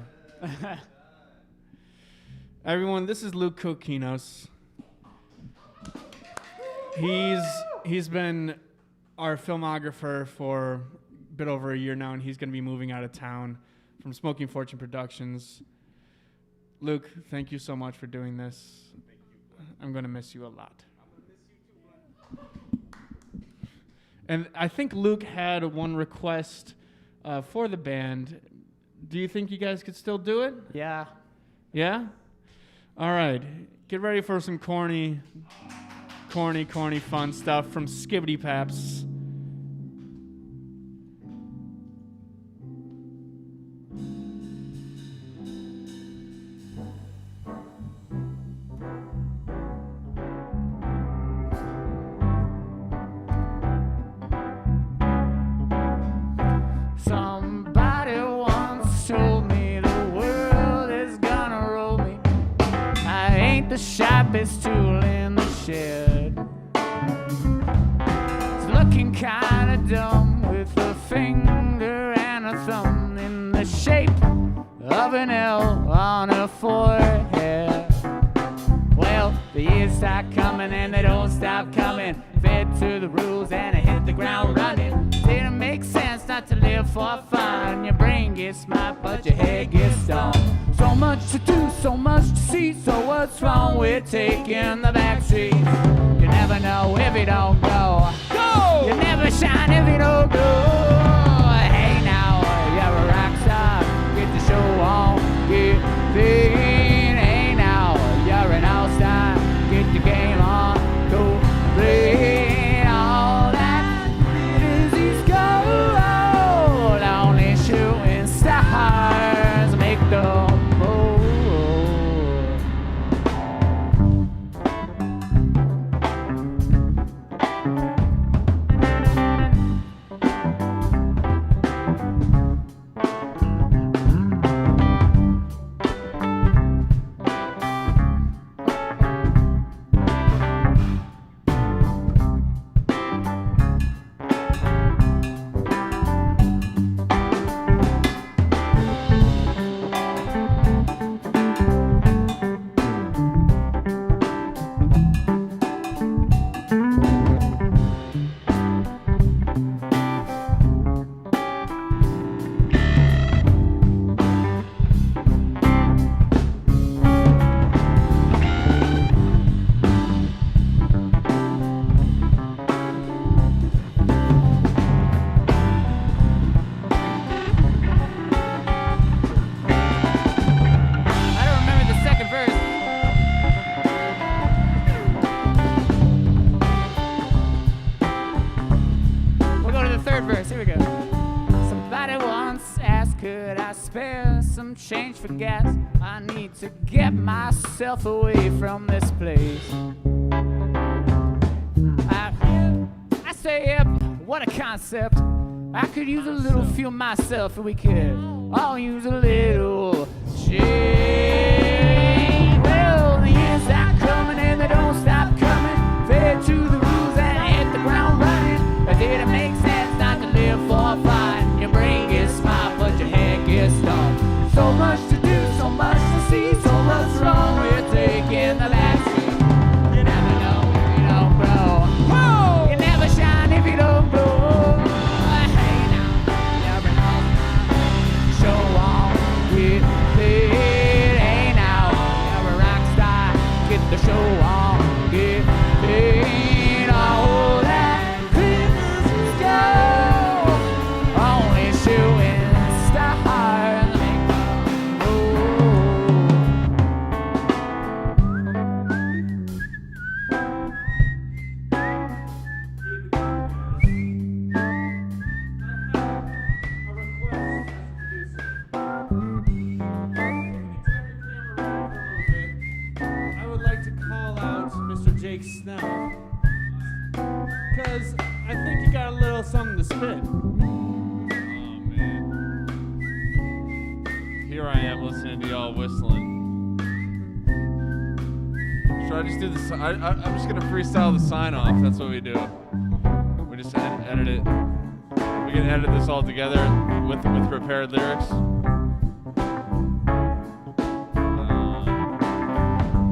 Everyone, this is Luke Kokinos. He's been our filmographer for a bit over a year now, and he's going to be moving out of town from Smoking Fortune Productions. Luke, thank you so much for doing this. Thank you. I'm going to miss you a lot. I'm going to miss you too, Glenn. And I think Luke had one request for the band. Do you think you guys could still do it? Yeah. Yeah? All right. Get ready for some corny fun stuff from Skibbity Paps. Somebody once told me the world is gonna roll me. I ain't the sharpest tool in the shed. It's looking kinda dumb with a finger and a thumb in the shape of an L on her forehead. Well, the years start coming and they don't stop coming. Fed to the rules and I hit the ground running. Didn't make sense not to live for fun. Your brain gets smart but your head gets dumb. So much to do, so much to see. So what's wrong with taking the back streets? You never know if you don't go. Go! You never shine if you don't go. Hey now, you're a rock star. Get the show on, get paid. Hey now, you're an all-star. Get the game on, go play. All that is these gold. Only shooting stars make the move. once asked, could I spare some change for gas? I need to get myself away from this place. I say, yep, what a concept. I could use a little fuel myself, and we could all use a little change. Well, the years are coming and they don't stop coming. Fed to the rules and hit the ground running. But did it make sense not to live for fun? Your brain gets smart, but your head gets dumb. So much to do, so much to see, so much wrong. We're taking the back seat. You never know if you don't grow. Whoa! You never shine if you don't glow. Hey now, you never know. Show on with it. Hey now, you're a rock star. Get the show on, get paid. All that glitters gold. Only shooting stars make the I would like to call out Mr. Jake Snell because I think he got a little something to spit. Oh, man. Here I am listening to y'all whistling. Should I just do this? I'm just going to freestyle the sign off. That's what we do. We just edit it. We can edit this all together with prepared lyrics.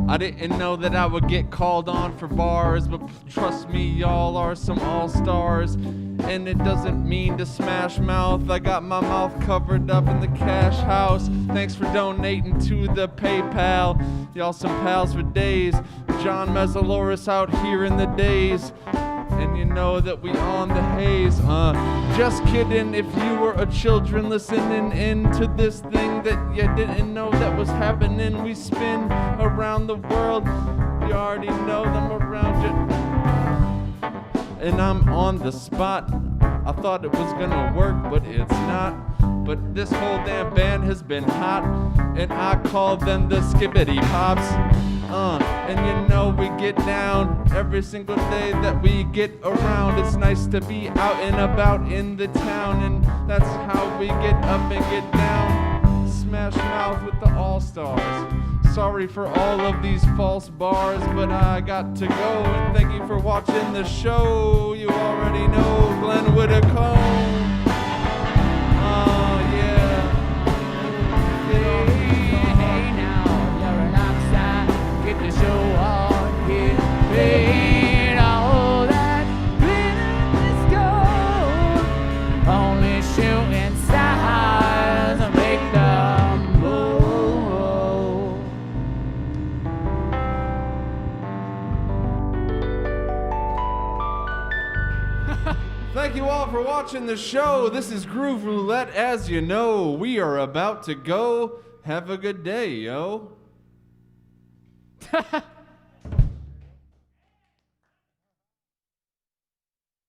I didn't know that I would get called on for bars, but trust me, y'all are some all-stars. And it doesn't mean to smash mouth. I got my mouth covered up in the cash house. Thanks for donating to the PayPal. Y'all some pals for days. John Mesoloras out here in the days. And you know that we on the haze. Just kidding, if you were a children listening into this thing that you didn't know that was happening. We spin around the world. You already know them around you. And I'm on the spot. I thought it was gonna work, but it's not. But this whole damn band has been hot, and I call them the Skibbity Pops. And you know we get down every single day that we get around. It's nice to be out and about in the town, and that's how we get up and get down. Smash mouth with the all-stars. Sorry for all of these false bars, but I got to go. And thank you for watching the show. You already know Glenn Whitacombe. The show on, get paid. All that glitters gold. Only shooting stars make them move. Thank you all for watching the show. This is Groove Roulette. As you know, we are about to go. Have a good day, yo.